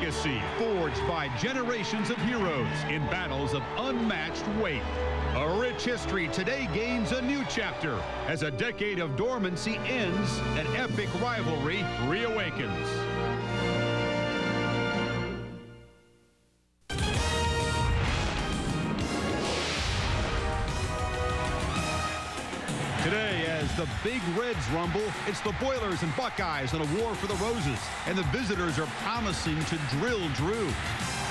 legacy forged by generations of heroes in battles of unmatched weight. A rich history today gains a new chapter as a decade of dormancy ends and epic rivalry reawakens. Today, as the Big Reds rumble, it's the Boilers and Buckeyes in a war for the Roses, and the visitors are promising to drill Drew.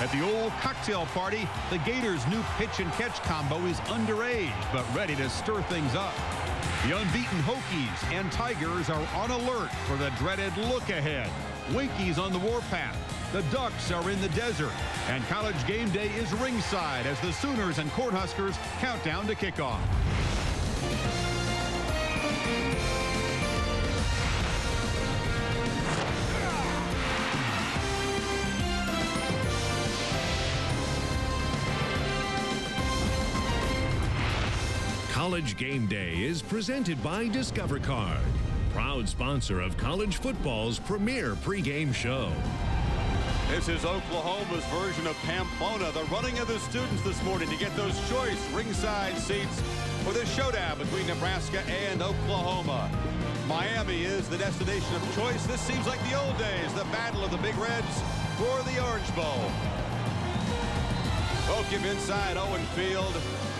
At the old cocktail party, the Gators' new pitch and catch combo is underage, but ready to stir things up. The unbeaten Hokies and Tigers are on alert for the dreaded look ahead. Winkies on the warpath. The Ducks are in the desert, and College Game Day is ringside as the Sooners and Cornhuskers count down to kickoff. College Game Day is presented by Discover Card, proud sponsor of college football's premier pregame show. This is Oklahoma's version of Pamplona, the running of the students this morning to get those choice ringside seats for the showdown between Nebraska and Oklahoma. Miami is the destination of choice. This seems like the old days, the battle of the Big Reds for the Orange Bowl. Okiem inside Owen Field.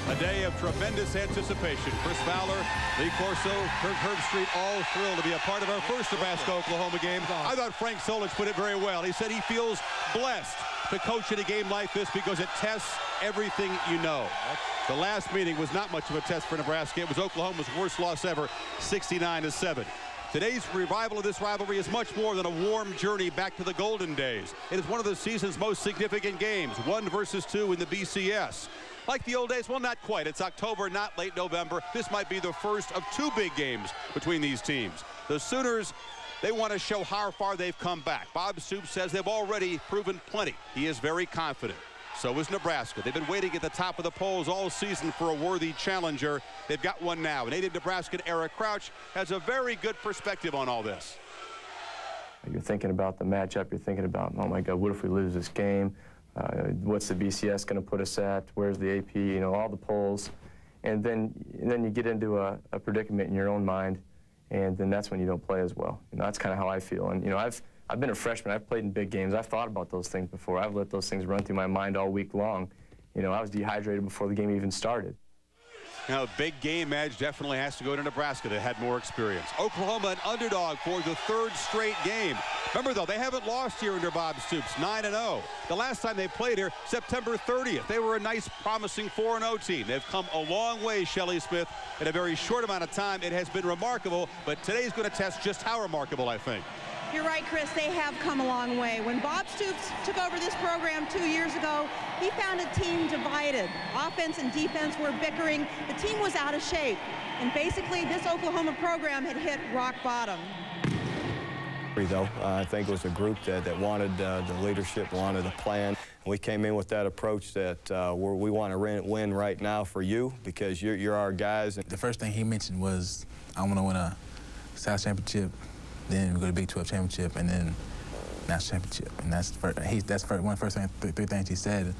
A day of tremendous anticipation. Chris Fowler, Lee Corso, Kirk Herbstreit, all thrilled to be a part of our first Nebraska-Oklahoma game. I thought Frank Solich put it very well. He said he feels blessed to coach in a game like this because it tests everything you know. The last meeting was not much of a test for Nebraska. It was Oklahoma's worst loss ever, 69-7. Today's revival of this rivalry is much more than a warm journey back to the golden days. It is one of the season's most significant games, 1 versus 2 in the BCS. Like the old days, well, not quite. It's October, not late November. This might be the first of 2 big games between these teams. The Sooners, they want to show how far they've come back. Bob Stoops says they've already proven plenty. He is very confident. So is Nebraska. They've been waiting at the top of the polls all season for a worthy challenger. They've got one now. Native Nebraskan Eric Crouch has a very good perspective on all this. You're thinking about the matchup. You're thinking about, oh my God, what if we lose this game? What's the BCS going to put us at? Where's the AP? You know, all the polls. And then you get into a predicament in your own mind, and then that's when you don't play as well. You know, that's kind of how I feel. And, you know, I've been a freshman. I've played in big games. I've thought about those things before. I've let those things run through my mind all week long. You know, I was dehydrated before the game even started. Now, big game edge definitely has to go to Nebraska. They had more experience. Oklahoma an underdog for the 3rd straight game. Remember, though, they haven't lost here under Bob Stoops, 9-0. The last time they played here, September 30th. They were a nice, promising 4-0 team. They've come a long way, Shelley Smith, in a very short amount of time. It has been remarkable, but today's going to test just how remarkable, I think. You're right, Chris. They have come a long way. When Bob Stoops took over this program 2 years ago, he found a team divided. Offense and defense were bickering. The team was out of shape. And basically, this Oklahoma program had hit rock bottom. Though, I think it was a group that wanted the leadership, wanted a plan. We came in with that approach that we want to win right now for you because you're our guys. The first thing he mentioned was, I want to win a South Championship, then we go to Big 12 Championship, and then National Championship. And that's one of the first three things he said.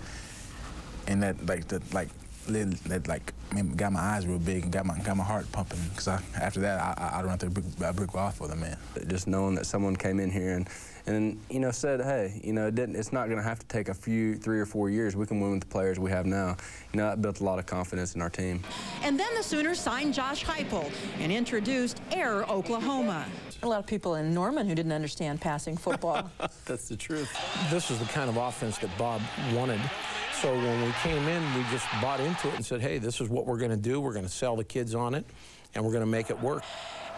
And that got my eyes real big and got my heart pumping. Because after that, I run through a brick wall for them, man. Just knowing that someone came in here and you know, said, hey, you know, it's not going to have to take 3 or 4 years. We can win with the players we have now. You know, that built a lot of confidence in our team. And then the Sooners signed Josh Heupel and introduced Air Oklahoma. A lot of people in Norman who didn't understand passing football. That's the truth. This is the kind of offense that Bob wanted. So when we came in, we just bought into it and said, hey, this is what we're going to do. We're going to sell the kids on it, and we're going to make it work.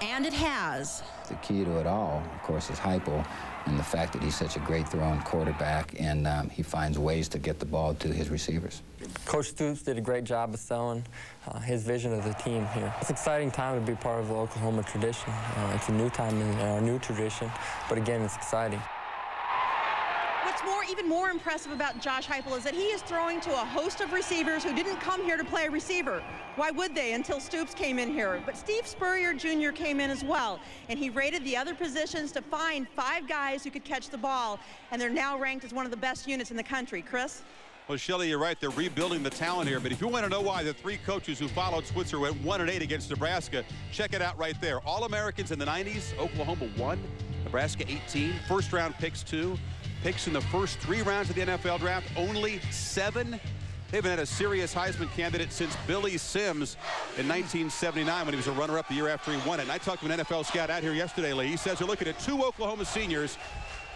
And it has. The key to it all, of course, is Heupel and the fact that he's such a great throwing quarterback, and he finds ways to get the ball to his receivers. Coach Stoops did a great job of selling his vision of the team here. It's an exciting time to be part of the Oklahoma tradition. It's a new time in our new tradition, but again, it's exciting. What's what's even more impressive about Josh Heupel is that he is throwing to a host of receivers who didn't come here to play receiver. Why would they until Stoops came in here? But Steve Spurrier Jr. came in as well, and he rated the other positions to find 5 guys who could catch the ball, and they're now ranked as one of the best units in the country. Chris? Well, Shelley, you're right. They're rebuilding the talent here. But if you want to know why the 3 coaches who followed Switzer went 1-8 against Nebraska, check it out right there. All-Americans in the 90s, Oklahoma 1, Nebraska 18, first-round picks 2, picks in the first 3 rounds of the NFL draft, only 7. They haven't had a serious Heisman candidate since Billy Sims in 1979 when he was a runner-up the year after he won it. And I talked to an NFL scout out here yesterday, Lee. He says they're looking at 2 Oklahoma seniors,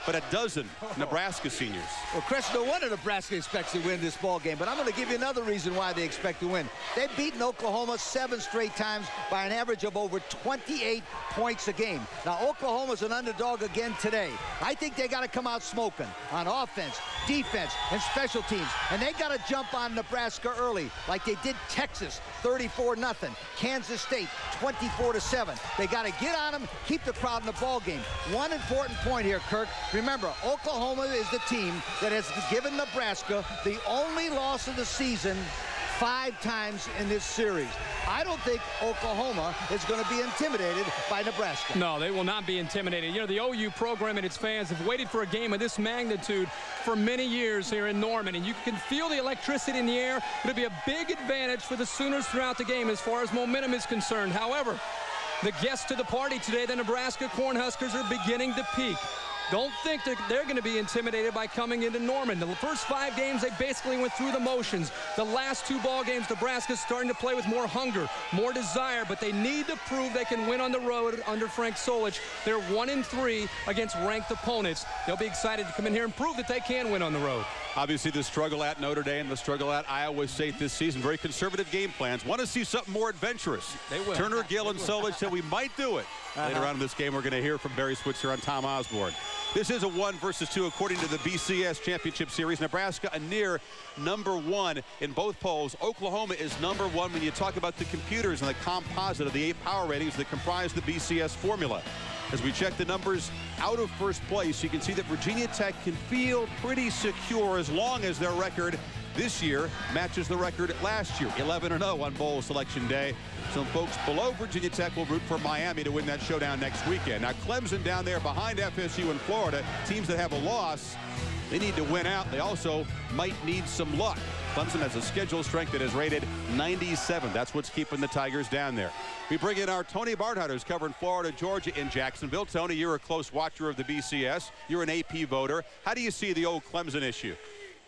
but a dozen Nebraska seniors. Well, Chris, no wonder Nebraska expects to win this ball game, but I'm going to give you another reason why they expect to win. They've beaten Oklahoma 7 straight times by an average of over 28 points a game. Now, Oklahoma's an underdog again today. I think they got to come out smoking on offense, defense, and special teams, and they got to jump on Nebraska early, like they did Texas, 34-0, Kansas State, 24-7. They got to get on them, keep the crowd in the ball game. One important point here, Kirk. Remember, Oklahoma is the team that has given Nebraska the only loss of the season 5 times in this series. I don't think Oklahoma is going to be intimidated by Nebraska. No, they will not be intimidated. You know, the OU program and its fans have waited for a game of this magnitude for many years here in Norman, and you can feel the electricity in the air. It'll be a big advantage for the Sooners throughout the game as far as momentum is concerned. However, the guests to the party today, the Nebraska Cornhuskers, are beginning to peak. Don't think that they're going to be intimidated by coming into Norman. The first 5 games, they basically went through the motions. The last 2 ball games, Nebraska's starting to play with more hunger, more desire, but they need to prove they can win on the road under Frank Solich. They're 1-3 against ranked opponents. They'll be excited to come in here and prove that they can win on the road. Obviously, the struggle at Notre Dame, the struggle at Iowa State this season, very conservative game plans. Want to see something more adventurous. They will. Turner, Gill, and Solich said we might do it. Later on in this game, we're going to hear from Barry Switzer on Tom Osborne. This is a 1 versus 2 according to the BCS Championship Series. Nebraska a near #1 in both polls. Oklahoma is #1 when you talk about the computers and the composite of the 8 power ratings that comprise the BCS formula. As we check the numbers out of first place, you can see that Virginia Tech can feel pretty secure as long as their record this year matches the record last year, 11-0 on bowl selection day. Some folks below Virginia Tech will root for Miami to win that showdown next weekend. Now, Clemson down there behind FSU and Florida, teams that have a loss, they need to win out. They also might need some luck. Clemson has a schedule strength that is rated 97. That's what's keeping the Tigers down there. We bring in our Tony Barnhart, who's covering Florida, Georgia, and Jacksonville. Tony, you're a close watcher of the BCS. You're an AP voter. How do you see the old Clemson issue?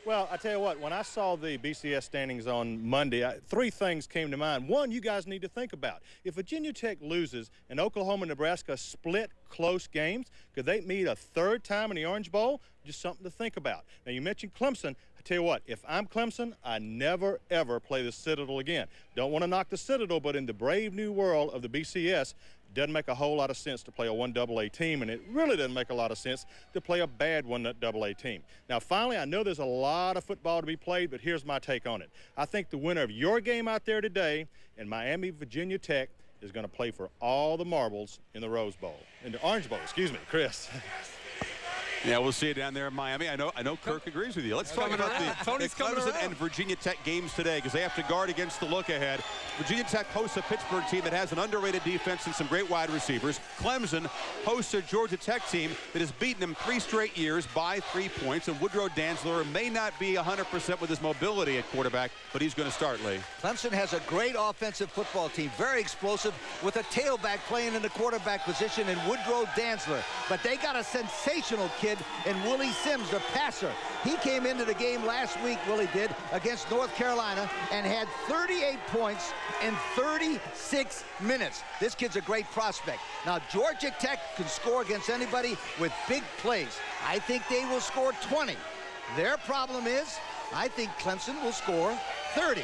Well, I tell you what, when I saw the BCS standings on Monday, 3 things came to mind. One, you guys need to think about. If Virginia Tech loses and Oklahoma and Nebraska split close games, could they meet a 3rd time in the Orange Bowl? Just something to think about. Now, you mentioned Clemson. I tell you what, if I'm Clemson, I never, ever play the Citadel again. Don't want to knock the Citadel, but in the brave new world of the BCS, doesn't make a whole lot of sense to play a 1AA team, and it really doesn't make a lot of sense to play a bad 1AA team. Now, finally, I know there's a lot of football to be played, but here's my take on it. I think the winner of your game out there today in Miami, Virginia Tech, is going to play for all the marbles in the Rose Bowl, in the Orange Bowl, excuse me, Chris. Yeah, we'll see you down there in Miami. I know Kirk agrees with you. Let's talk about the Clemson and Virginia Tech games today, because they have to guard against the look ahead. Virginia Tech hosts a Pittsburgh team that has an underrated defense and some great wide receivers. Clemson hosts a Georgia Tech team that has beaten them 3 straight years by 3 points, and Woodrow Dantzler may not be 100% with his mobility at quarterback, but he's going to start, Lee. Clemson has a great offensive football team, very explosive, with a tailback playing in the quarterback position in Woodrow Dantzler. But they got a sensational kid in Willie Sims, the passer. He came into the game last week, Willie did, against North Carolina, and had 38 points in 36 minutes. This kid's a great prospect. Now, Georgia Tech can score against anybody with big plays. I think they will score 20. Their problem is, I think Clemson will score 30.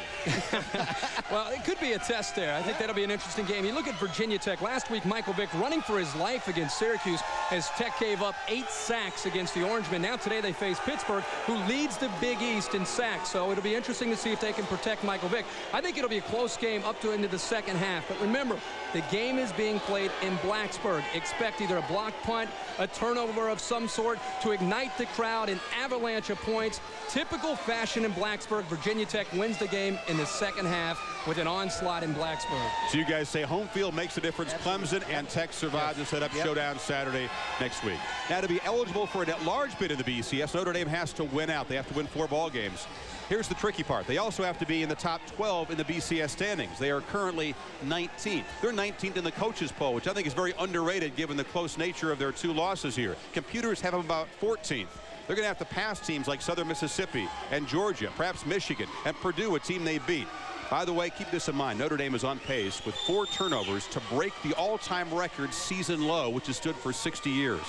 Well, it could be a test there. I think that'll be an interesting game. You look at Virginia Tech. Last week, Michael Vick running for his life against Syracuse as Tech gave up 8 sacks against the Orangemen. Now today they face Pittsburgh, who leads the Big East in sacks. So it'll be interesting to see if they can protect Michael Vick. I think it'll be a close game up to into the second half. But remember, the game is being played in Blacksburg. Expect either a block punt, a turnover of some sort to ignite the crowd, an avalanche of points. Typical fashion in Blacksburg. Virginia Tech wins the game in the second half with an onslaught in Blacksburg. So you guys say home field makes a difference. Clemson and Tech survive to set up showdown Saturday next week. Now, to be eligible for an at-large bid in the BCS, Notre Dame has to win out. They have to win 4 ball games. Here's the tricky part. They also have to be in the top 12 in the BCS standings. They are currently 19th. They're 19th in the coaches poll, which I think is very underrated given the close nature of their 2 losses here. Computers have them about 14th. They're going to have to pass teams like Southern Mississippi and Georgia, perhaps Michigan, and Purdue, a team they beat. By the way, keep this in mind. Notre Dame is on pace with 4 turnovers to break the all-time record season low, which has stood for 60 years.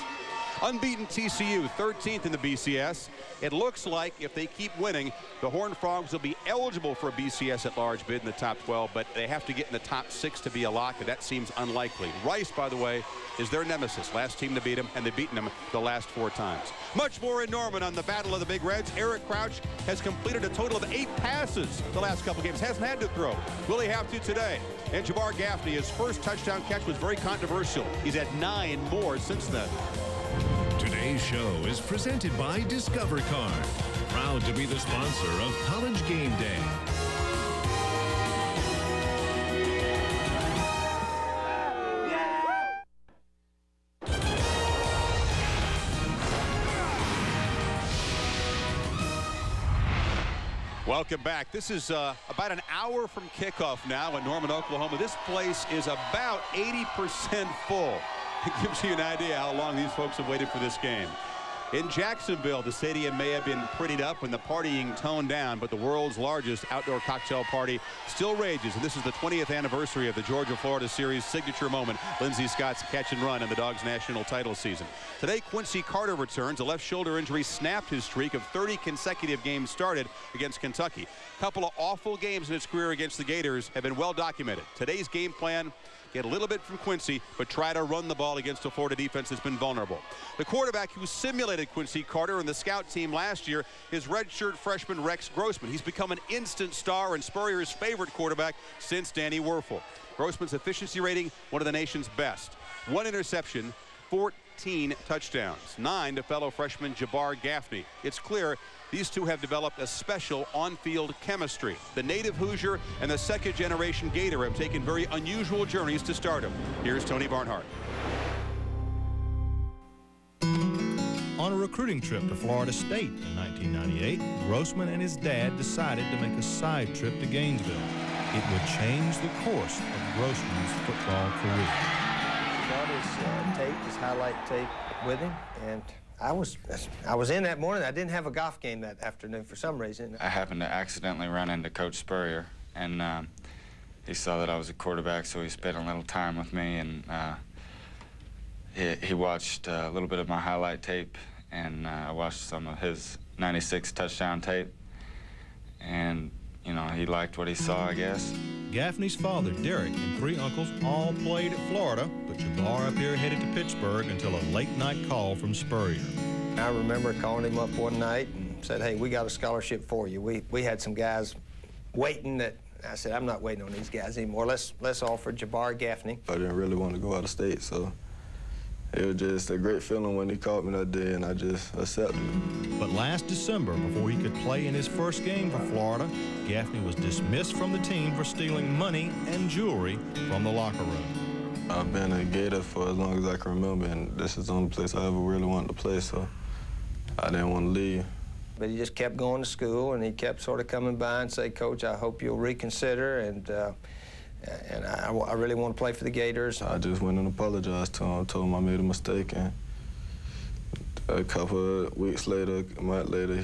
Unbeaten TCU, 13th in the BCS. It looks like if they keep winning, the Horned Frogs will be eligible for a BCS at-large bid in the top 12, but they have to get in the top 6 to be a lock, and that seems unlikely. Rice, by the way, is their nemesis. Last team to beat them, and they've beaten them the last 4 times. Much more in Norman on the Battle of the Big Reds. Eric Crouch has completed a total of 8 passes the last couple games. Hasn't had to throw. Will he have to today? And Jabbar Gaffney, his first touchdown catch was very controversial. He's had 9 more since then. Today's show is presented by Discover Card, proud to be the sponsor of College Game Day. Welcome back. This is about an hour from kickoff now in Norman, Oklahoma. This place is about 80% full. It gives you an idea how long these folks have waited for this game. In Jacksonville, the stadium may have been prettied up when the partying toned down, but the world's largest outdoor cocktail party still rages, and this is the 20th anniversary of the Georgia-Florida series signature moment, Lindsey Scott's catch and run in the Dogs' national title season. Today, Quincy Carter returns. A left shoulder injury snapped his streak of 30 consecutive games started against Kentucky. A couple of awful games in his career against the Gators have been well documented. Today's game plan: get a little bit from Quincy, but try to run the ball against a Florida defense that's been vulnerable. The quarterback who simulated Quincy Carter in the scout team last year is redshirt freshman Rex Grossman. He's become an instant star and Spurrier's favorite quarterback since Danny Werfel. Grossman's efficiency rating, one of the nation's best. 1 interception, 14 touchdowns, 9 to fellow freshman Jabbar Gaffney. It's clear these two have developed a special on-field chemistry. The native Hoosier and the second-generation Gator have taken very unusual journeys to stardom. Here's Tony Barnhart. On a recruiting trip to Florida State in 1998, Grossman and his dad decided to make a side trip to Gainesville. It would change the course of Grossman's football career. Got his tape, his highlight tape with him, and I was in that morning. I didn't have a golf game that afternoon for some reason. I happened to accidentally run into Coach Spurrier, and he saw that I was a quarterback, so he spent a little time with me, and he watched a little bit of my highlight tape, and I watched some of his 96 touchdown tape, and you know, he liked what he saw, I guess. Gaffney's father, Derek, and 3 uncles all played at Florida, but Jabbar up here headed to Pittsburgh until a late-night call from Spurrier. I remember calling him up one night and said, hey, we got a scholarship for you. We had some guys waiting that, I said, I'm not waiting on these guys anymore. Let's offer Jabbar Gaffney. I didn't really want to go out of state, so it was just a great feeling when he called me that day, and I just accepted it. But last December, before he could play in his first game for Florida, Gaffney was dismissed from the team for stealing money and jewelry from the locker room. I've been a Gator for as long as I can remember, and this is the only place I ever really wanted to play, so I didn't want to leave. But he just kept going to school, and he kept sort of coming by and say, Coach, I hope you'll reconsider, and I really want to play for the Gators. I just went and apologized to him, told him I made a mistake, and a couple of weeks later, a month later,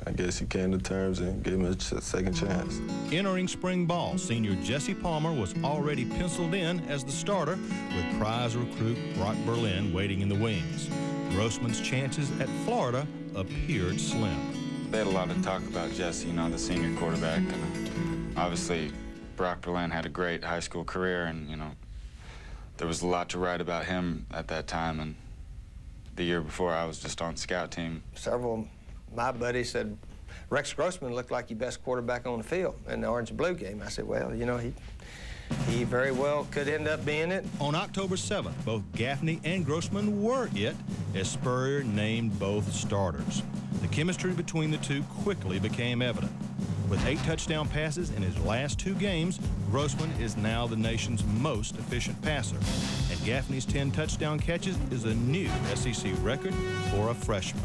I guess he came to terms and gave me a second chance. Entering spring ball, senior Jesse Palmer was already penciled in as the starter, with prize recruit Brock Berlin waiting in the wings. Grossman's chances at Florida appeared slim. they had a lot of talk about Jesse, you know, the senior quarterback. And obviously, Brock Berlin had a great high school career, and, you know, there was a lot to write about him at that time. And the year before, I was just on scout team. Several of my buddies said, Rex Grossman looked like your best quarterback on the field in the orange and blue game. I said, well, you know, he very well could end up being it. On October 7th, both Gaffney and Grossman were it, as Spurrier named both starters. The chemistry between the two quickly became evident. With 8 touchdown passes in his last 2 games, Grossman is now the nation's most efficient passer. And Gaffney's 10 touchdown catches is a new SEC record for a freshman.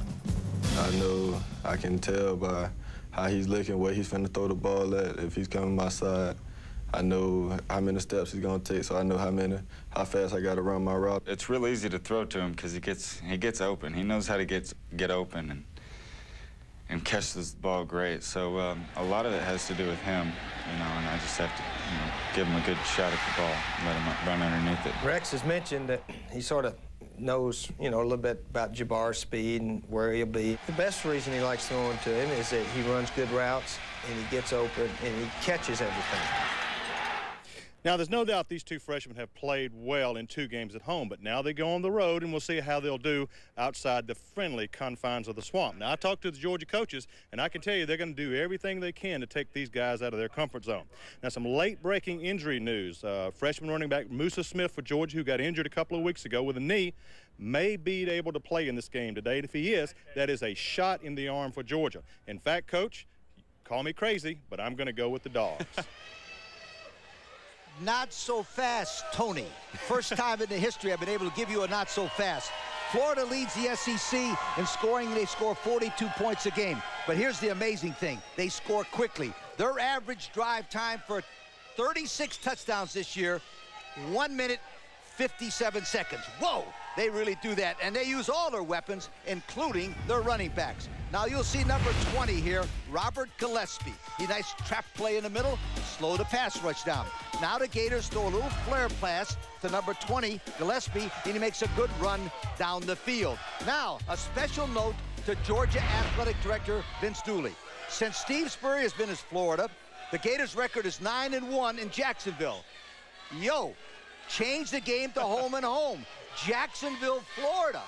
I know I can tell by how he's looking, where he's finna throw the ball at. If he's coming my side, I know how many steps he's gonna take, so I know how fast I gotta run my route. It's real easy to throw to him because he gets open. He knows how to get open and catches the ball great. So a lot of it has to do with him, you know, and I just have to, you know, give him a good shot at the ball, let him run underneath it. Rex has mentioned that he sort of knows, you know, a little bit about Jabbar's speed and where he'll be. The best reason he likes throwing to him is that he runs good routes and he gets open and he catches everything. Now, there's no doubt these two freshmen have played well in 2 games at home, but now they go on the road, and we'll see how they'll do outside the friendly confines of the Swamp. Now, I talked to the Georgia coaches, and I can tell you they're going to do everything they can to take these guys out of their comfort zone. Now, some late-breaking injury news. Freshman running back Musa Smith for Georgia, who got injured a couple of weeks ago with a knee, may be able to play in this game today. And if he is, that is a shot in the arm for Georgia. In fact, Coach, call me crazy, but I'm going to go with the Dogs. Not so fast, Tony. First time in the history I've been able to give you a not so fast. Florida leads the SEC in scoring. They score 42 points a game. But here's the amazing thing. They score quickly. Their average drive time for 36 touchdowns this year, 1 minute, 57 seconds. Whoa, they really do that. And they use all their weapons, including their running backs. Now you'll see number 20 here, Robert Gillespie. He nice trap play in the middle, slow the pass rush down. Now the Gators throw a little flare pass to number 20, Gillespie, and he makes a good run down the field. Now, a special note to Georgia Athletic Director Vince Dooley. Since Steve Spurrier has been in Florida, the Gators' record is 9-1 in Jacksonville. Yo, change the game to home and home. Jacksonville, Florida.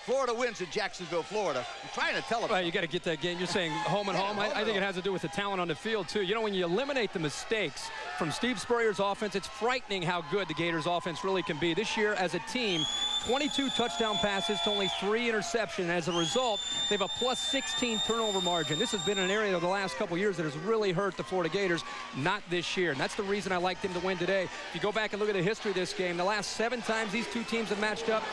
Florida wins in Jacksonville, Florida. I'm trying to tell them. Well, you got to get that game. You're saying home and home. I think it has to do with the talent on the field, too. You know, when you eliminate the mistakes from Steve Spurrier's offense, it's frightening how good the Gators' offense really can be. This year, as a team, 22 touchdown passes to only 3 interceptions. As a result, they have a plus 16 turnover margin. This has been an area of the last couple years that has really hurt the Florida Gators, not this year. And that's the reason I liked them to win today. If you go back and look at the history of this game, the last 7 times these two teams have matched up,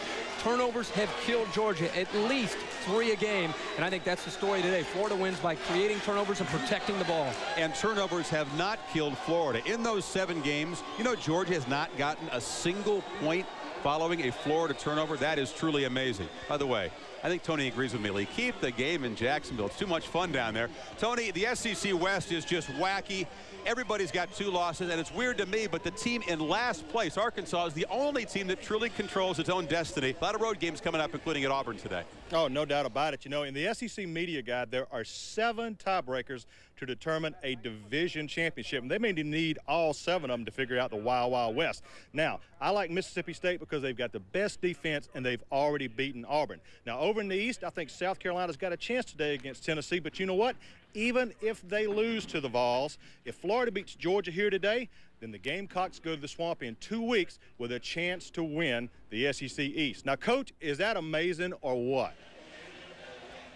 turnovers have killed Georgia, at least 3 a game. And I think that's the story today. Florida wins by creating turnovers and protecting the ball. And turnovers have not killed Florida. In those 7 games, you know, Georgia has not gotten a single point following a Florida turnover. That is truly amazing. By the way, I think Tony agrees with me, Lee. Keep the game in Jacksonville. It's too much fun down there. Tony, the SEC West is just wacky. Everybody's got 2 losses, and it's weird to me, but the team in last place, Arkansas, is the only team that truly controls its own destiny. A lot of road games coming up, including at Auburn today. Oh, no doubt about it. You know, in the SEC Media Guide, there are 7 tiebreakers to determine a division championship, and they may need all 7 of them to figure out the Wild Wild West. Now, I like Mississippi State because they've got the best defense, and they've already beaten Auburn. Now, over in the East, I think South Carolina's got a chance today against Tennessee, but you know what? Even if they lose to the Vols, if Florida beats Georgia here today, then the Gamecocks go to the Swamp in 2 weeks with a chance to win the SEC East. Now, Coach, is that amazing or what?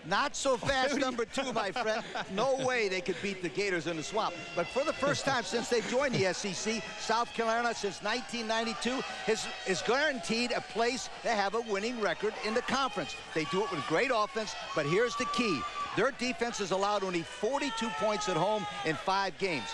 Not so fast, number 2, my friend. No way they could beat the Gators in the Swamp. But for the first time since they've joined the SEC, South Carolina since 1992 is guaranteed a place to have a winning record in the conference. They do it with great offense, but here's the key. Their defense has allowed only 42 points at home in 5 games.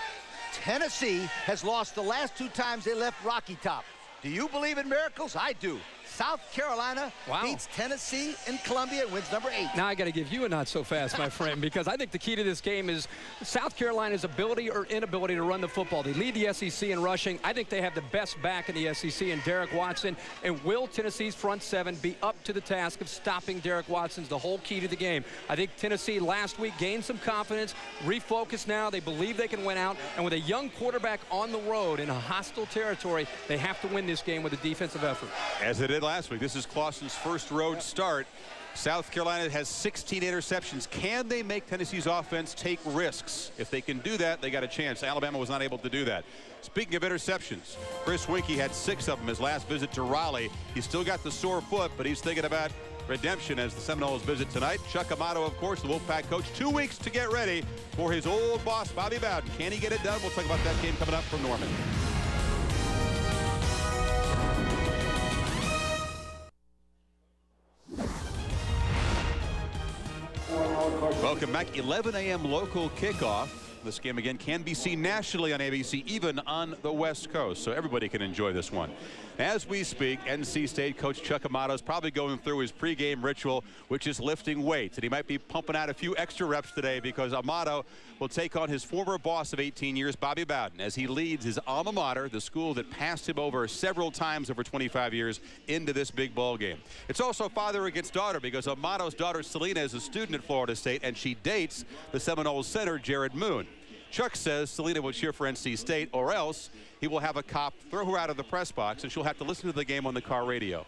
Tennessee has lost the last 2 times they left Rocky Top. Do you believe in miracles? I do. South Carolina beats Tennessee in Columbia and wins number 8. Now I got to give you a not so fast, my friend, because I think the key to this game is South Carolina's ability or inability to run the football. They lead the SEC in rushing. I think they have the best back in the SEC in Derek Watson. And will Tennessee's front seven be up to the task of stopping Derek Watson's the whole key to the game? I think Tennessee last week gained some confidence, refocused now. They believe they can win out. And with a young quarterback on the road in a hostile territory, they have to win this game with a defensive effort. As they did last week. This is Clawson's first road start. South Carolina has 16 interceptions. Can they make Tennessee's offense take risks? If they can do that, they got a chance. Alabama was not able to do that. Speaking of interceptions, Chris Winkie had 6 of them his last visit to Raleigh. He's still got the sore foot, but he's thinking about redemption as the Seminoles visit tonight. Chuck Amato, of course, the Wolfpack coach, 2 weeks to get ready for his old boss, Bobby Bowden. Can he get it done? We'll talk about that game coming up from Norman. Welcome back. 11 a.m. local kickoff. This game again can be seen nationally on ABC, even on the West Coast, so everybody can enjoy this one. As we speak, NC State coach Chuck Amato is probably going through his pregame ritual, which is lifting weights, and he might be pumping out a few extra reps today because Amato will take on his former boss of 18 years, Bobby Bowden, as he leads his alma mater, the school that passed him over several times over 25 years, into this big ball game. It's also father against daughter because Amato's daughter Selena is a student at Florida State, and she dates the Seminoles center, Jared Moon. Chuck says Selena will cheer for NC State, or else he will have a cop throw her out of the press box and she'll have to listen to the game on the car radio.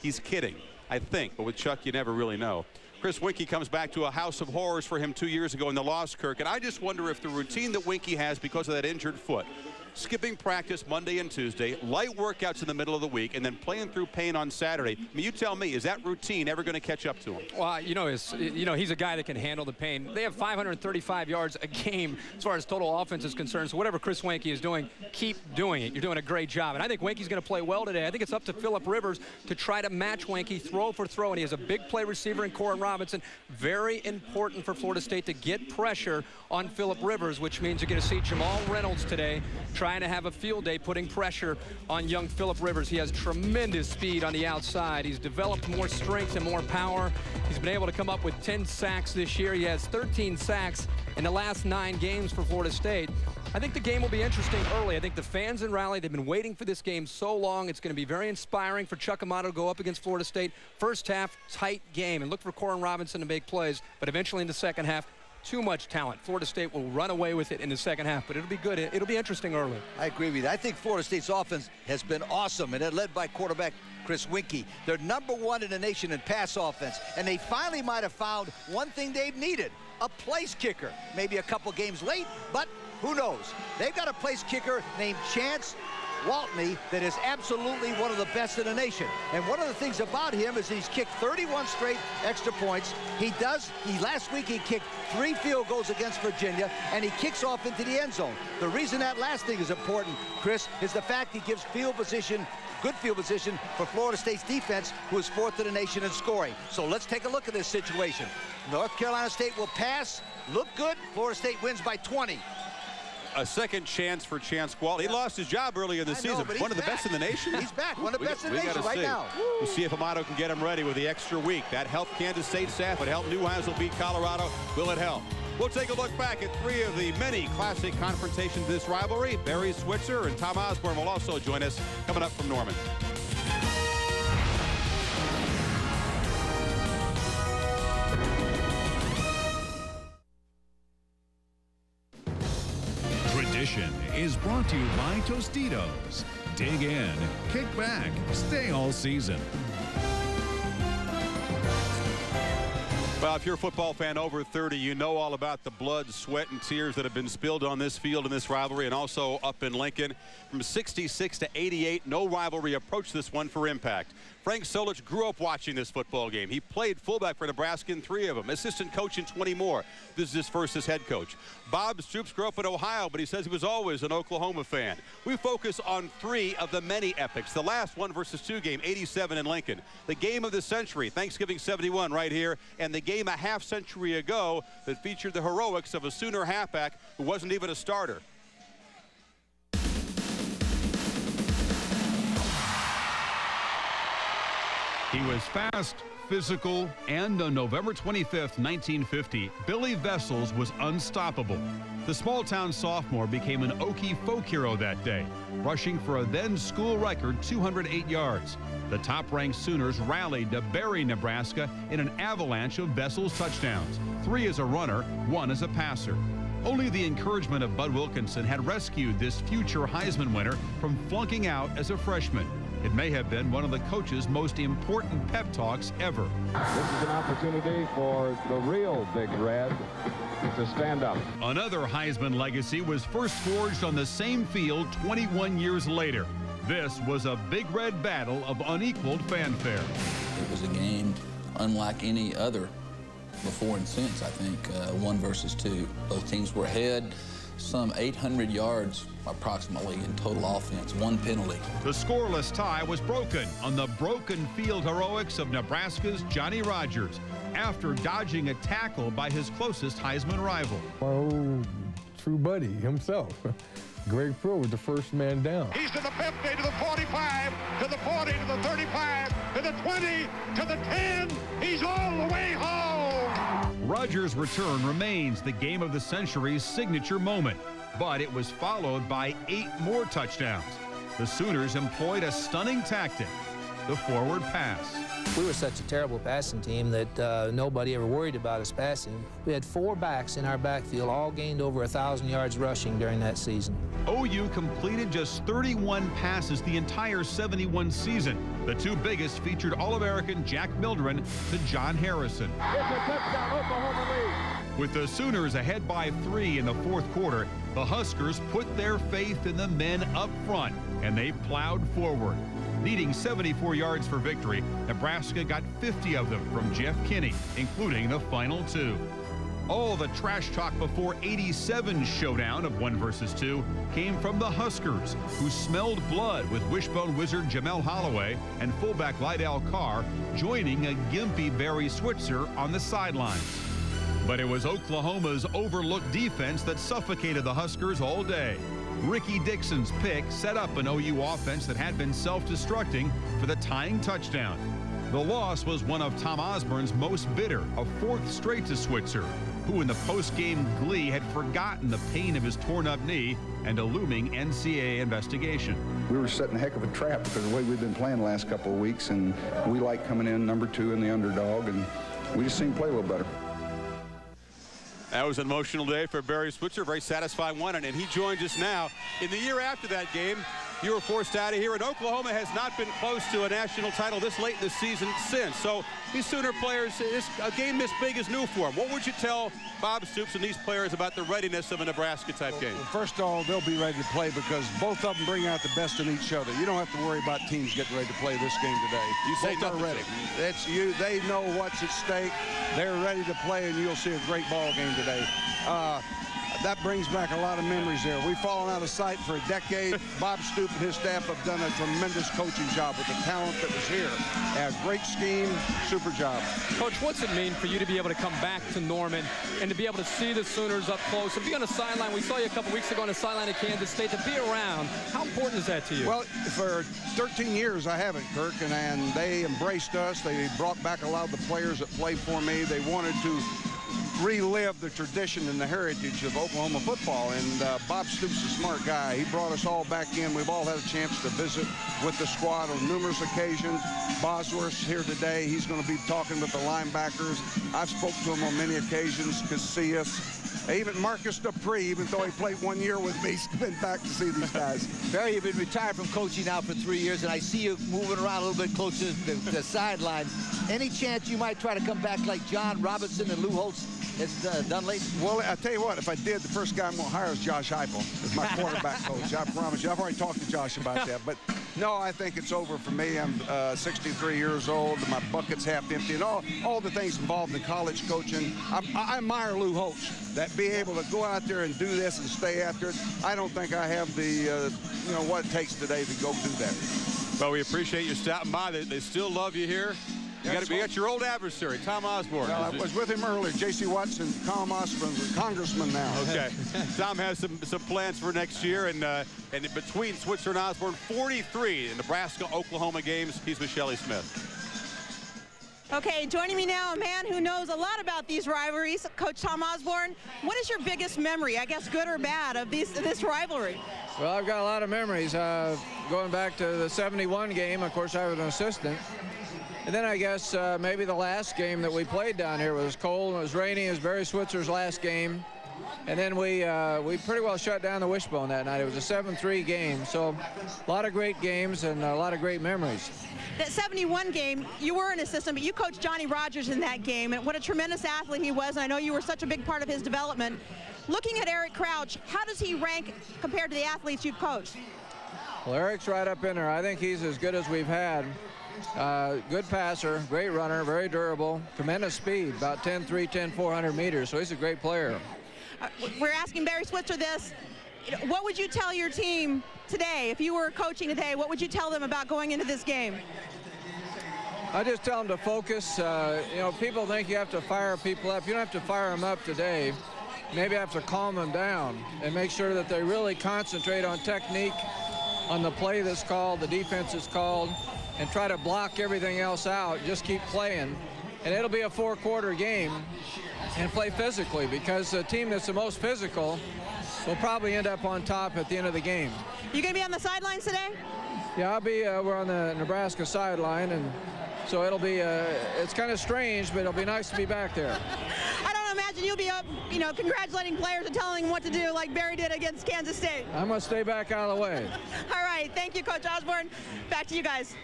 He's kidding, I think, but with Chuck you never really know. Chris Winkie comes back to a house of horrors for him 2 years ago in the Lost Kirk, and I just wonder if the routine that Winkie has because of that injured foot, skipping practice Monday and Tuesday, light workouts in the middle of the week, and then playing through pain on Saturday. I mean, you tell me, is that routine ever going to catch up to him? Well, he's a guy that can handle the pain. They have 535 yards a game as far as total offense is concerned. So whatever Chris Winkie is doing, keep doing it. You're doing a great job. And I think Winkie's going to play well today. I think it's up to Phillip Rivers to try to match Winkie throw for throw. And he has a big play receiver in Corin Robinson. Very important for Florida State to get pressure on Phillip Rivers, which means you're going to see Jamal Reynolds today trying to have a field day putting pressure on young Phillip Rivers. He has tremendous speed on the outside. He's developed more strength and more power. He's been able to come up with 10 sacks this year. He has 13 sacks in the last 9 games for Florida State. I think the game will be interesting early. I think the fans in Raleigh, they've been waiting for this game so long. It's going to be very inspiring for Chuck Amato to go up against Florida State. First half, tight game, and look for Corin Robinson to make plays. But eventually in the second half, too much talent. Florida State will run away with it in the second half, but it'll be good. It'll be interesting early. I agree with you. I think Florida State's offense has been awesome, and they're led by quarterback Chris Winkie. They're #1 in the nation in pass offense, and they finally might have found one thing they've needed, a place kicker. Maybe a couple games late, but who knows? They've got a place kicker named Chance Waltney that is absolutely one of the best in the nation. And one of the things about him is he's kicked 31 straight extra points. Last week he kicked 3 field goals against Virginia, and he kicks off into the end zone. The reason that last thing is important, Chris, is the fact he gives field position, good field position for Florida State's defense, who is 4th in the nation in scoring. So let's take a look at this situation. North Carolina State will pass, look good. Florida State wins by 20. A second chance for Chance Gwalt. He lost his job early in the season. One of the best in the nation. He's back. One of the best in the nation right now. We'll see if Amato can get him ready with the extra week. That helped Kansas State staff. It helped Newhouse beat Colorado. Will it help? We'll take a look back at 3 of the many classic confrontations in this rivalry. Barry Switzer and Tom Osborne will also join us coming up from Norman. Tradition is brought to you by Tostitos. Dig in, kick back, stay all season. Well, if you're a football fan over 30, you know all about the blood, sweat, and tears that have been spilled on this field in this rivalry and also up in Lincoln. From 66 to 88, no rivalry approached this one for impact. Frank Solich grew up watching this football game. He played fullback for Nebraska in 3 of them, assistant coach in 20 more. This is his first as head coach. Bob Stoops grew up in Ohio, but he says he was always an Oklahoma fan. We focus on 3 of the many epics. The last 1-versus-2 game, 87 in Lincoln. The game of the century, Thanksgiving 71 right here, and the game a half-century ago that featured the heroics of a Sooner halfback who wasn't even a starter. He was fast, physical, and on November 25th, 1950, Billy Vessels was unstoppable. The small-town sophomore became an Okie folk hero that day, rushing for a then school record 208 yards. The top-ranked Sooners rallied to bury Nebraska in an avalanche of Vessels touchdowns, 3 as a runner, 1 as a passer. Only the encouragement of Bud Wilkinson had rescued this future Heisman winner from flunking out as a freshman. It may have been one of the coach's most important pep talks ever. This is an opportunity for the real Big Red to stand up. Another Heisman legacy was first forged on the same field 21 years later. This was a Big Red battle of unequaled fanfare. It was a game unlike any other before and since, I think, 1 versus 2. Both teams were ahead, some 800 yards approximately in total offense, 1 penalty. The scoreless tie was broken on the broken field heroics of Nebraska's Johnny Rodgers after dodging a tackle by his closest Heisman rival. My old true buddy himself. Greg Pruitt was the first man down. He's to the 50, to the 45, to the 40, to the 35, to the 20, to the 10. He's all the way home. Rodgers' return remains the game of the century's signature moment, but it was followed by 8 more touchdowns. The Sooners employed a stunning tactic, the forward pass. We were such a terrible passing team that nobody ever worried about us passing. We had 4 backs in our backfield, all gained over 1,000 yards rushing during that season. OU completed just 31 passes the entire 71 season. The 2 biggest featured All-American Jack Mildren to John Harrison. It's a touchdown, Oklahoma lead. With the Sooners ahead by 3 in the 4th quarter, the Huskers put their faith in the men up front, and they plowed forward. Needing 74 yards for victory, Nebraska got 50 of them from Jeff Kinney, including the final 2. All the trash talk before 87's showdown of 1 versus 2 came from the Huskers, who smelled blood with wishbone wizard Jamel Holloway and fullback Lydell Carr joining a gimpy Barry Switzer on the sidelines. But it was Oklahoma's overlooked defense that suffocated the Huskers all day. Ricky Dixon's pick set up an OU offense that had been self-destructing for the tying touchdown. The loss was one of Tom Osborne's most bitter, a 4th straight to Switzer, who in the post-game glee had forgotten the pain of his torn-up knee and a looming NCAA investigation. We were setting a heck of a trap because of the way we've been playing the last couple of weeks, and we like coming in number 2 and the underdog, and we just seem to play a little better. That was an emotional day for Barry Switzer, very satisfying one, and he joins us now. In the year after that game, you were forced out of here, and Oklahoma has not been close to a national title this late in the season since. So these Sooner players, a game this big is new for them. What would you tell Bob Stoops and these players about the readiness of a Nebraska-type game? Well, first of all, they'll be ready to play because both of them bring out the best in each other. You don't have to worry about teams getting ready to play this game today. You say both are ready. That's you. They know what's at stake. They're ready to play, and you'll see a great ball game today. That brings back a lot of memories there. We've fallen out of sight for a decade. Bob Stoops and his staff have done a tremendous coaching job with the talent that was here. A great scheme, super job. Coach, what's it mean for you to be able to come back to Norman and to be able to see the Sooners up close and be on the sideline? We saw you a couple weeks ago on the sideline at Kansas State. To be around, how important is that to you? Well, for 13 years I haven't, Kirk, and they embraced us. They brought back a lot of the players that played for me. They wanted to relive the tradition and the heritage of Oklahoma football, and Bob Stoops is a smart guy. He brought us all back in. We've all had a chance to visit with the squad on numerous occasions. Bosworth's here today. He's going to be talking with the linebackers. I've spoke to him on many occasions, Casillas. Even Marcus Dupree, even though he played 1 year with me, he's been back to see these guys. Barry, you've been retired from coaching now for 3 years, and I see you moving around a little bit closer to the sideline. Any chance you might try to come back like John Robinson and Lou Holtz has done lately? Well, I tell you what, if I did, the first guy I'm going to hire is Josh Heupel as my quarterback coach. I promise you. I've already talked to Josh about that. But no, I think it's over for me. I'm 63 years old. My bucket's half empty, and all the things involved in college coaching. I admire Lou Holtz. That being able to go out there and do this and stay after it. I don't think I have the what it takes today to go do that. Well, we appreciate you stopping by. They still love you here. You got your old adversary, Tom Osborne. Well, I was with him earlier. J.C. Watson, Tom Osborne, congressman now. Okay. Tom has some plans for next year, and between Switzer and Osborne, 43 in Nebraska-Oklahoma games. He's with Shelley Smith. Okay, joining me now, a man who knows a lot about these rivalries, Coach Tom Osborne. What is your biggest memory, I guess good or bad, of this rivalry? Well, I've got a lot of memories. Going back to the 71 game, of course, I was an assistant. And then I guess maybe the last game that we played down here was cold, and it was raining. It was Barry Switzer's last game. And then we pretty well shut down the Wishbone that night. It was a 7-3 game. So a lot of great games and a lot of great memories. That 71 game, you were an assistant, but you coached Johnny Rogers in that game, and what a tremendous athlete he was, and I know you were such a big part of his development. Looking at Eric Crouch, how does he rank compared to the athletes you've coached? Well, Eric's right up in there. I think he's as good as we've had. Good passer, great runner, very durable, tremendous speed, about 10.3, 10.400 meters, so he's a great player. We're asking Barry Switzer this. What would you tell your team today, if you were coaching today, what would you tell them about going into this game? I just tell them to focus. You know, people think you have to fire people up. You don't have to fire them up today. Maybe have to calm them down and make sure that they really concentrate on technique, on the play that's called, the defense is called, and try to block everything else out. Just keep playing. And it'll be a 4-quarter game, and play physically, because the team that's the most physical will probably end up on top at the end of the game. You going to be on the sidelines today? Yeah, I'll be. We're on the Nebraska sideline, and so it'll be. It's kind of strange, but it'll be nice to be back there. I don't imagine you'll be up, you know, congratulating players and telling them what to do like Barry did against Kansas State. I'm going to stay back out of the way. All right, thank you, Coach Osborne. Back to you guys.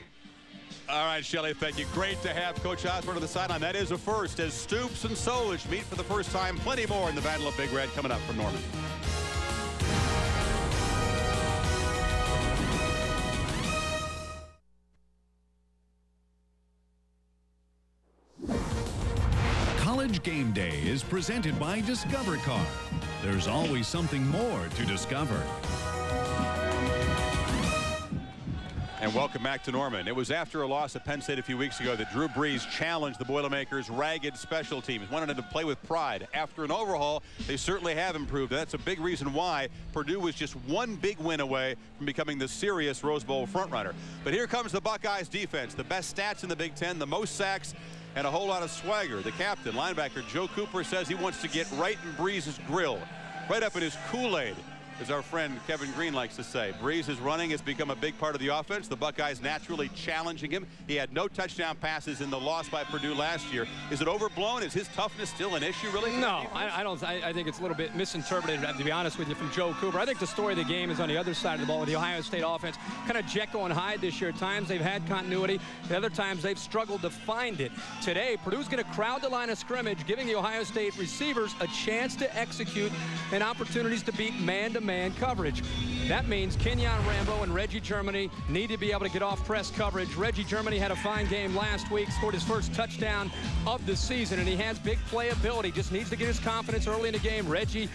All right, Shelley, thank you. Great to have Coach Osborne on the sideline. That is a first as Stoops and Solich meet for the first time. Plenty more in the Battle of Big Red coming up from Norman. College Game Day is presented by Discover Card. There's always something more to discover. And welcome back to Norman. It was after a loss at Penn State a few weeks ago that Drew Brees challenged the Boilermakers' ragged special teams, wanted them to play with pride. After an overhaul, they certainly have improved. That's a big reason why Purdue was just one big win away from becoming the serious Rose Bowl frontrunner. But here comes the Buckeyes defense, the best stats in the Big Ten, the most sacks, and a whole lot of swagger. The captain, linebacker Joe Cooper, says he wants to get right in Brees' grill, right up in his Kool-Aid, as our friend Kevin Green likes to say. Brees' running has become a big part of the offense. The Buckeyes naturally challenging him. He had no touchdown passes in the loss by Purdue last year. Is it overblown? Is his toughness still an issue, really? No, I don't. I think it's a little bit misinterpreted, to be honest with you, from Joe Cooper. I think the story of the game is on the other side of the ball with the Ohio State offense. Kind of Jekyll and Hyde this year. At times they've had continuity. At other times they've struggled to find it. Today, Purdue's going to crowd the line of scrimmage, giving the Ohio State receivers a chance to execute and opportunities to beat man-to-man coverage. That means Kenyon Rambo and Reggie Germany need to be able to get off press coverage. Reggie Germany had a fine game last week, scored his first touchdown of the season, and he has big playability. Just needs to get his confidence early in the game. Reggie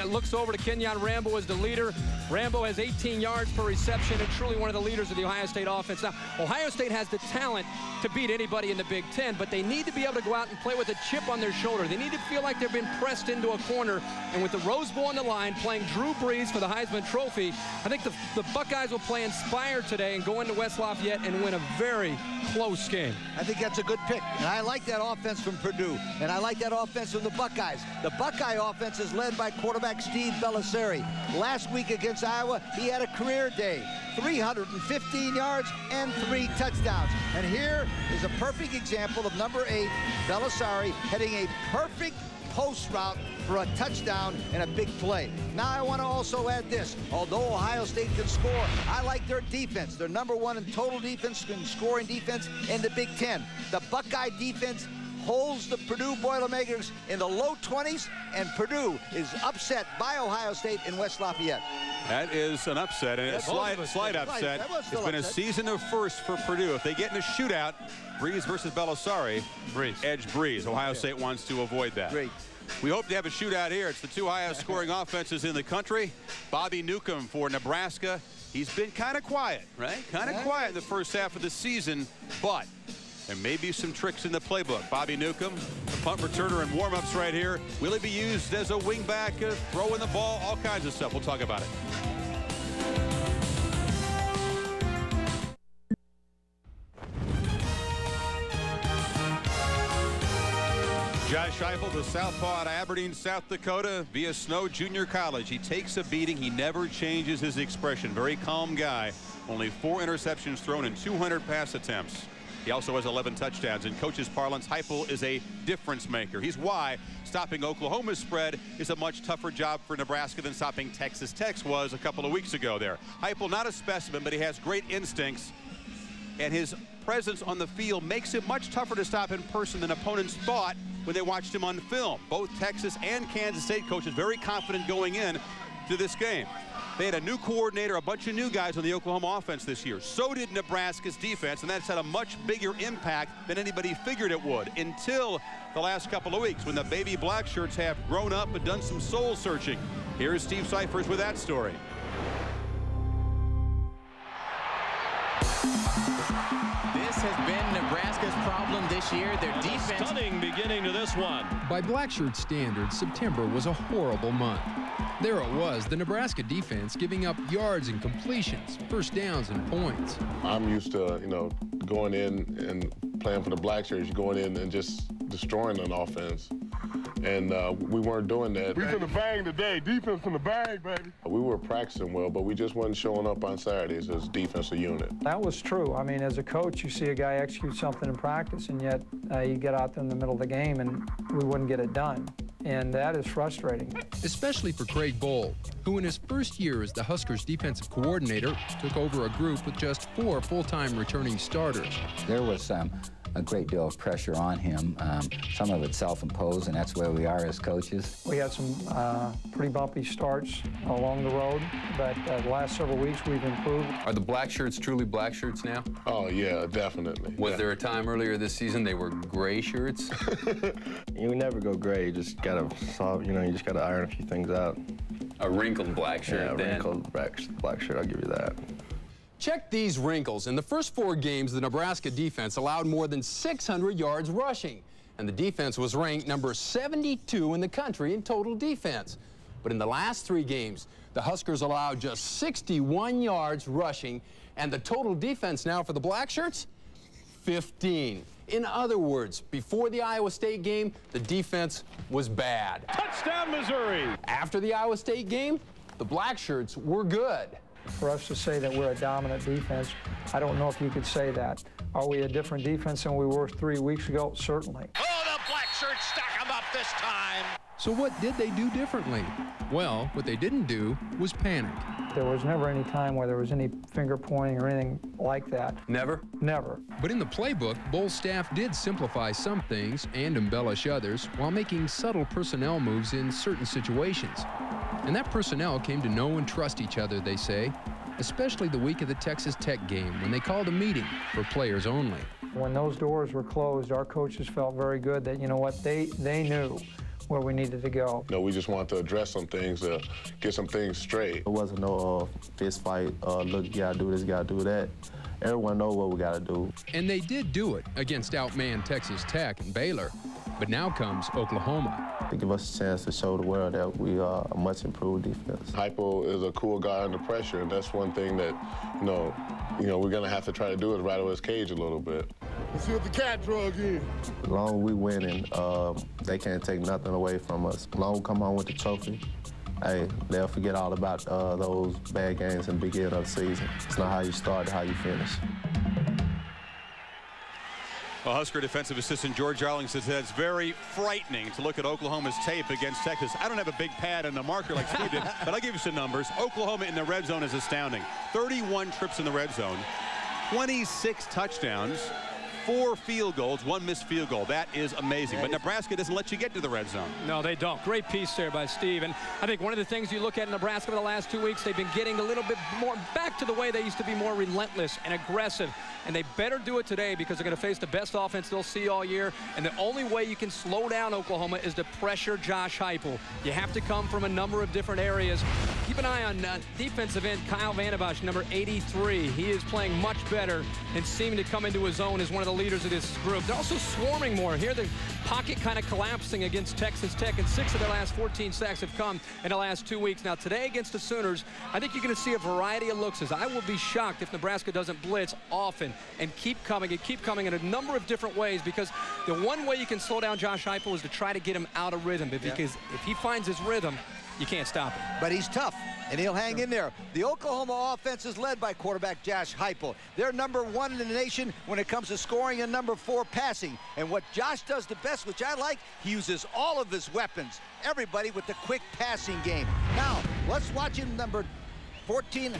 looks over to Kenyon Rambo as the leader. Rambo has 18 yards per reception and truly one of the leaders of the Ohio State offense. Now, Ohio State has the talent to beat anybody in the Big Ten, but they need to be able to go out and play with a chip on their shoulder. They need to feel like they've been pressed into a corner, and with the Rose Bowl on the line, playing Drew Brees for the Heisman Trophy, I think the Buckeyes will play inspired today and go into West Lafayette and win a very close game. I think that's a good pick, and I like that offense from Purdue, and I like that offense from the Buckeyes. The Buckeye offense is led by quarterback Steve Bellisari. Last week against Iowa, he had a career day, 315 yards and 3 touchdowns. And here is a perfect example of number 8, Bellisari, heading a perfect post route for a touchdown and a big play. Now I want to also add this. Although Ohio State can score, I like their defense. They're number 1 in total defense and scoring defense in the Big Ten. The Buckeye defense holds the Purdue Boilermakers in the low 20s, and Purdue is upset by Ohio State in West Lafayette. That is an upset, and a slight upset. It's been a season of firsts for Purdue. If they get in a shootout, Brees versus Bellisari, edge Brees. Ohio State wants to avoid that. Great. We hope to have a shootout here. It's the 2 highest scoring offenses in the country. Bobby Newcomb for Nebraska. He's been kind of quiet, right? Kind of quiet in the first half of the season, but there may be some tricks in the playbook. Bobby Newcomb, the punt returner and warm-ups right here. Will he be used as a wingback, throwing the ball, all kinds of stuff. We'll talk about it. Josh Heupel, the southpaw at Aberdeen, South Dakota, via Snow Junior College. He takes a beating. He never changes his expression. Very calm guy. Only 4 interceptions thrown in 200 pass attempts. He also has 11 touchdowns. In coach's parlance, Heupel is a difference maker. He's why stopping Oklahoma's spread is a much tougher job for Nebraska than stopping Texas Tech's was a couple of weeks ago there. Heupel, not a specimen, but he has great instincts. And his presence on the field makes it much tougher to stop in person than opponents thought when they watched him on film. Both Texas and Kansas State coaches very confident going in to this game. They had a new coordinator, a bunch of new guys on the Oklahoma offense this year. So did Nebraska's defense, and that's had a much bigger impact than anybody figured it would until the last couple of weeks when the baby black shirts have grown up and done some soul searching. Here's Steve Seifers with that story. This has been Nebraska's problem this year. Their defense. Stunning beginning to this one. By Blackshirt standards, September was a horrible month. There it was, the Nebraska defense giving up yards and completions, first downs and points. I'm used to, going in and playing for the Blackshirts, going in and just destroying an offense. And we weren't doing that. We in the bang today. Defense in the bang, baby. We were practicing well, but we just wasn't showing up on Saturdays as a defensive unit. That was true. I mean, as a coach, you see a guy execute something in practice, and yet you get out there in the middle of the game, and we wouldn't get it done. And that is frustrating. Especially for Craig Bohl, who in his first year as the Huskers defensive coordinator took over a group with just 4 full-time returning starters. There was a great deal of pressure on him. Some of it self-imposed, and that's where we are as coaches. We had some pretty bumpy starts along the road, but the last several weeks we've improved. Are the black shirts truly black shirts now? Oh, yeah, definitely. Was there a time earlier this season they were gray shirts? You never go gray. You just gotta solve, you just gotta iron a few things out. A wrinkled black shirt, yeah, then? Wrinkled black shirt, I'll give you that. Check these wrinkles. In the first 4 games, the Nebraska defense allowed more than 600 yards rushing, and the defense was ranked number 72 in the country in total defense. But in the last 3 games, the Huskers allowed just 61 yards rushing, and the total defense now for the Blackshirts, 15. In other words, before the Iowa State game, the defense was bad. Touchdown, Missouri! After the Iowa State game, the Blackshirts were good. For us to say that we're a dominant defense, I don't know if you could say that. Are we a different defense than we were 3 weeks ago? Certainly. Oh, the black shirts stack them up this time. So what did they do differently? Well, what they didn't do was panic. There was never any time where there was any finger pointing or anything like that. Never? Never. But in the playbook, Bohl's staff did simplify some things and embellish others while making subtle personnel moves in certain situations. And that personnel came to know and trust each other, they say, especially the week of the Texas Tech game when they called a meeting for players only. When those doors were closed, our coaches felt very good that, they knew where we needed to go. We just wanted to address some things, get some things straight. It wasn't no fist fight, look, you gotta do this, you gotta do that. Everyone knows what we gotta do. And they did do it against outmanned Texas Tech and Baylor. But now comes Oklahoma. They give us a chance to show the world that we are a much improved defense. Heupel is a cool guy under pressure, and that's one thing that, we're gonna have to try to do is rattle his cage a little bit. Let's see what the cat drug is. As long as we winning, they can't take nothing away from us. As long as we come home with the trophy, hey, they'll forget all about those bad games in the beginning of the season. It's not how you start, it's how you finish. Well, Husker defensive assistant George Arlington said it's very frightening to look at Oklahoma's tape against Texas. I don't have a big pad and a marker like Steve did, but I'll give you some numbers. Oklahoma in the red zone is astounding. 31 trips in the red zone, 26 touchdowns, 4 field goals, 1 missed field goal. That is amazing. But Nebraska doesn't let you get to the red zone. No, they don't. Great piece there by Steve. And I think one of the things you look at in Nebraska for the last 2 weeks, they've been getting a little bit more back to the way they used to be, more relentless and aggressive. And they better do it today because they're going to face the best offense they'll see all year. And the only way you can slow down Oklahoma is to pressure Josh Heupel. You have to come from a number of different areas. keep an eye on defensive end Kyle Vandenbosch, number 83. He is playing much better and seeming to come into his own as one of the leaders of this group. They're also swarming more. Here the pocket kind of collapsing against Texas Tech, and 6 of their last 14 sacks have come in the last 2 weeks. Now today against the Sooners, I think you're going to see a variety of looks. As I will be shocked if Nebraska doesn't blitz often and keep coming in a number of different ways, because the one way you can slow down Josh Heupel is to try to get him out of rhythm, because if he finds his rhythm, you can't stop him. But he's tough, and he'll hang in there. The Oklahoma offense is led by quarterback Josh Heupel. They're number 1 in the nation when it comes to scoring and number 4 passing. And what Josh does the best, which I like, he uses all of his weapons. Everybody with the quick passing game. Now, let's watch him, number 14.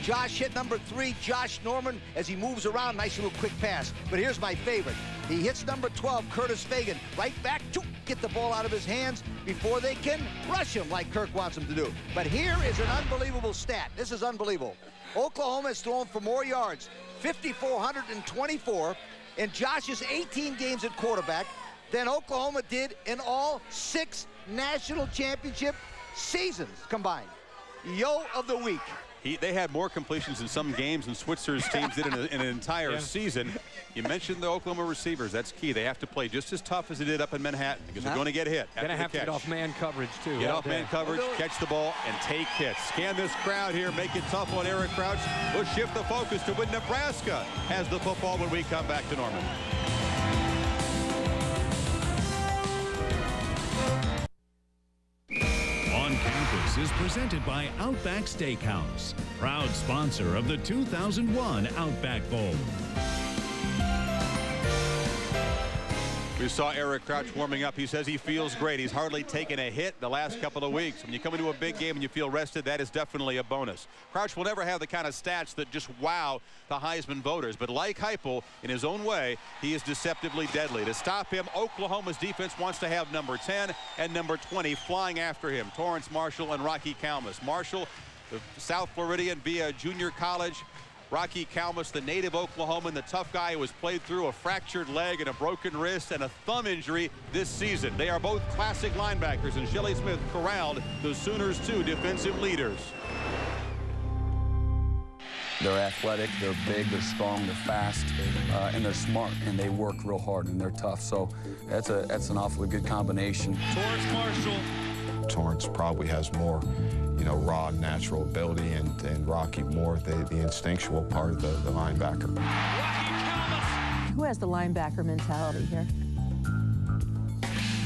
Josh hit number 3, Josh Norman, as he moves around. Nice little quick pass. But here's my favorite. He hits number 12, Curtis Fagan, right back to get the ball out of his hands before they can rush him like Kirk wants him to do. But here is an unbelievable stat. This is unbelievable. Oklahoma has thrown for more yards, 5,424, in Josh's 18 games at quarterback than Oklahoma did in all 6 national championship seasons combined. Yo of the week. They had more completions in some games than Switzer's teams did in an entire season. You mentioned the Oklahoma receivers. That's key. They have to play just as tough as they did up in Manhattan, because they're going to get hit. Going to have to get off man coverage, too. Get off man coverage, catch the ball, and take hits. Scan this crowd here, make it tough on Eric Crouch. We'll shift the focus to when Nebraska has the football when we come back to Norman. On Campus is presented by Outback Steakhouse, proud sponsor of the 2001 Outback Bowl. We saw Eric Crouch warming up. He says he feels great. He's hardly taken a hit the last couple of weeks. When you come into a big game and you feel rested, that is definitely a bonus. Crouch will never have the kind of stats that just wow the Heisman voters. But like Heupel, in his own way, he is deceptively deadly. To stop him, Oklahoma's defense wants to have number 10 and number 20 flying after him. Torrance Marshall and Rocky Kalmus. Marshall, the South Floridian via junior college. Rocky Kalmus, the native Oklahoman, the tough guy who has played through a fractured leg and a broken wrist and a thumb injury this season. They are both classic linebackers, and Shelley Smith corralled the Sooners' 2 defensive leaders. They're athletic, they're big, they're strong, they're fast, and they're smart, and they work real hard, and they're tough. So that's an awfully good combination. Torrance Marshall. Torrance probably has more, raw natural ability, and Rocky more the instinctual part of the linebacker. Who has the linebacker mentality here?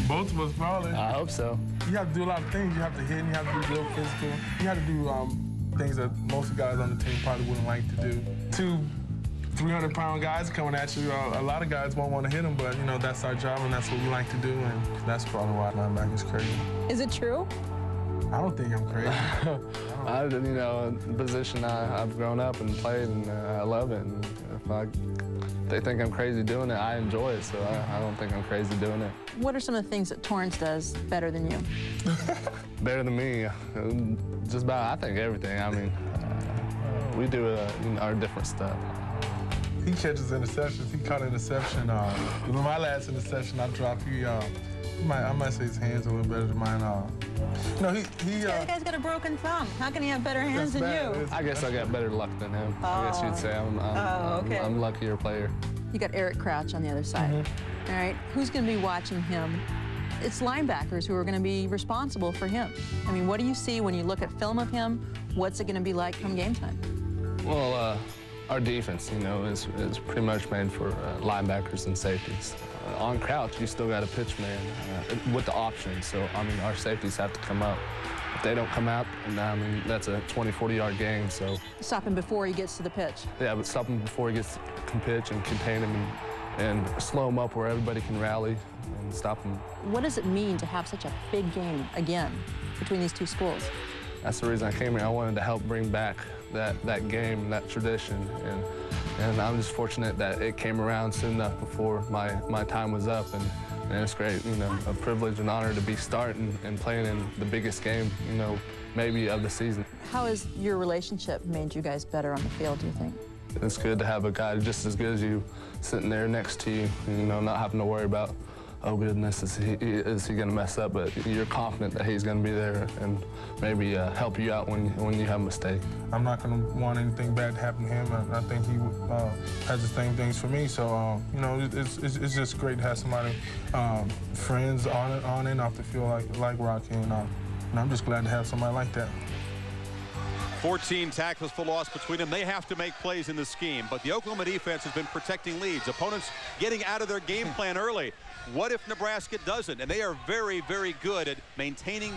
Both of us, probably. I hope so. You have to do a lot of things. You have to hit, and you have to be real physical. You have to do things that most guys on the team probably wouldn't like to do. 2 300-pound guys coming at you, a lot of guys won't want to hit them, but, that's our job, and that's what we like to do, and that's probably why linebacker's crazy. Is it true? I don't think I'm crazy. The position I've grown up and played, and I love it. And if they think I'm crazy doing it, I enjoy it, so I don't think I'm crazy doing it. What are some of the things that Torrance does better than you? Better than me? Just about, I think, everything. I mean, we do our different stuff. He catches interceptions. He caught an interception. With my last interception I dropped, I might say his hands are a little better than mine. That guy's got a broken thumb. How can he have better hands than you? I guess I got better luck than him. I guess you'd say I'm a luckier player. You got Eric Crouch on the other side. All right, who's going to be watching him? It's linebackers who are going to be responsible for him. I mean, what do you see when you look at film of him? What's it going to be like come game time? Well, our defense, is pretty much made for linebackers and safeties. On Crouch, you still got a pitch man with the option. So, our safeties have to come up. If they don't come out, that's a 20, 40-yard game. So stop him before he gets to the pitch. Yeah, but stop him before he gets to pitch and contain him and slow him up where everybody can rally and stop him. What does it mean to have such a big game again between these 2 schools? That's the reason I came here. I wanted to help bring back that game, that tradition, and I'm just fortunate that it came around soon enough before my time was up, and it's great, a privilege and honor to be starting and playing in the biggest game, maybe of the season. How has your relationship made you guys better on the field, do you think? It's good to have a guy just as good as you sitting there next to you, not having to worry about oh goodness, is he going to mess up? But you're confident that he's going to be there and maybe help you out when you have a mistake. I'm not going to want anything bad to happen to him. I think he has the same things for me. So, you know, it's just great to have somebody, friends on and off the field like Rocky. And I'm just glad to have somebody like that. 14 tackles for loss between them. They have to make plays in the scheme, but the Oklahoma defense has been protecting leads. Opponents getting out of their game plan early. What if Nebraska doesn't? And they are very, very good at maintaining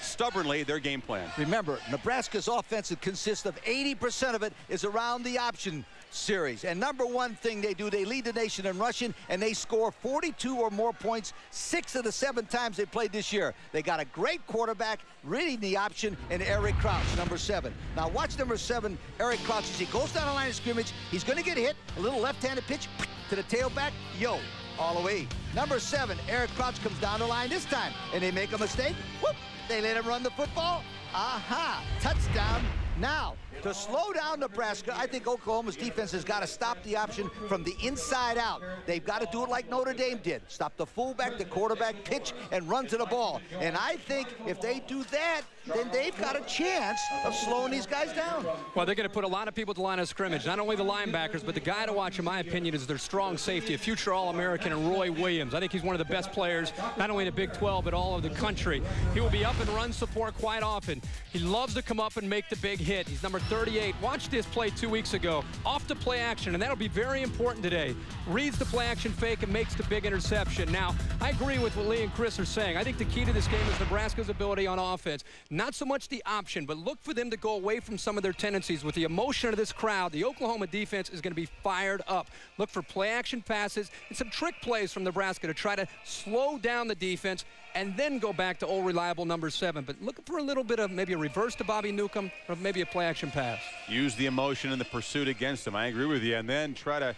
stubbornly their game plan. Remember, Nebraska's offense consists of 80% of it is around the option series. And number one thing they do, they lead the nation in rushing, and they score 42 or more points 6 of the 7 times they played this year. They got a great quarterback reading the option, and Eric Crouch, number 7. Now watch number 7, Eric Crouch, as he goes down the line of scrimmage. He's going to get hit. A little left-handed pitch to the tailback. Yo, all the way. Number 7, Eric Crouch comes down the line this time, and they make a mistake. Whoop! They let him run the football. Aha! Touchdown. Now, to slow down Nebraska, I think Oklahoma's defense has got to stop the option from the inside out. They've got to do it like Notre Dame did. Stop the fullback, the quarterback, pitch, and run to the ball. And I think if they do that, then they've got a chance of slowing these guys down. Well, they're going to put a lot of people at the line of scrimmage, not only the linebackers, but the guy to watch, in my opinion, is their strong safety, a future All-American, and Roy Williams. I think he's one of the best players, not only in the Big 12, but all over the country. He will be up and run support quite often. He loves to come up and make the big hit. He's number 38. Watch this play 2 weeks ago. Off to play action, and that'll be very important today. Reads the play action fake and makes the big interception. Now, I agree with what Lee and Chris are saying. I think the key to this game is Nebraska's ability on offense. Not so much the option, but look for them to go away from some of their tendencies. With the emotion of this crowd, the Oklahoma defense is going to be fired up. Look for play action passes and some trick plays from Nebraska to try to slow down the defense and then go back to old reliable number 7. But looking for a little bit of maybe a reverse to Bobby Newcomb or maybe a play action pass. Use the emotion in the pursuit against him. I agree with you. And then try to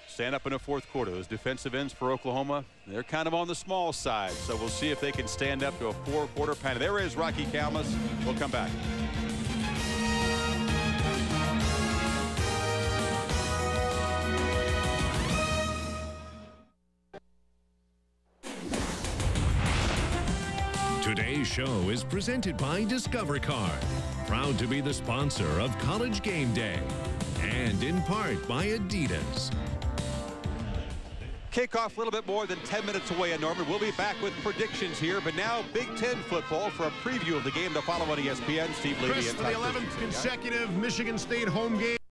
stand up in the fourth quarter. Those defensive ends for Oklahoma, they're kind of on the small side. So we'll see if they can stand up to a 4-quarter penalty. There is Rocky Kalmus. We'll come back. Today's show is presented by Discover Card, proud to be the sponsor of College Game Day, and in part by Adidas. Kickoff a little bit more than 10 minutes away in Norman. We'll be back with predictions here, but now Big Ten football for a preview of the game to follow on ESPN. Steve Levy Chris, and for the 11th consecutive Michigan State home game.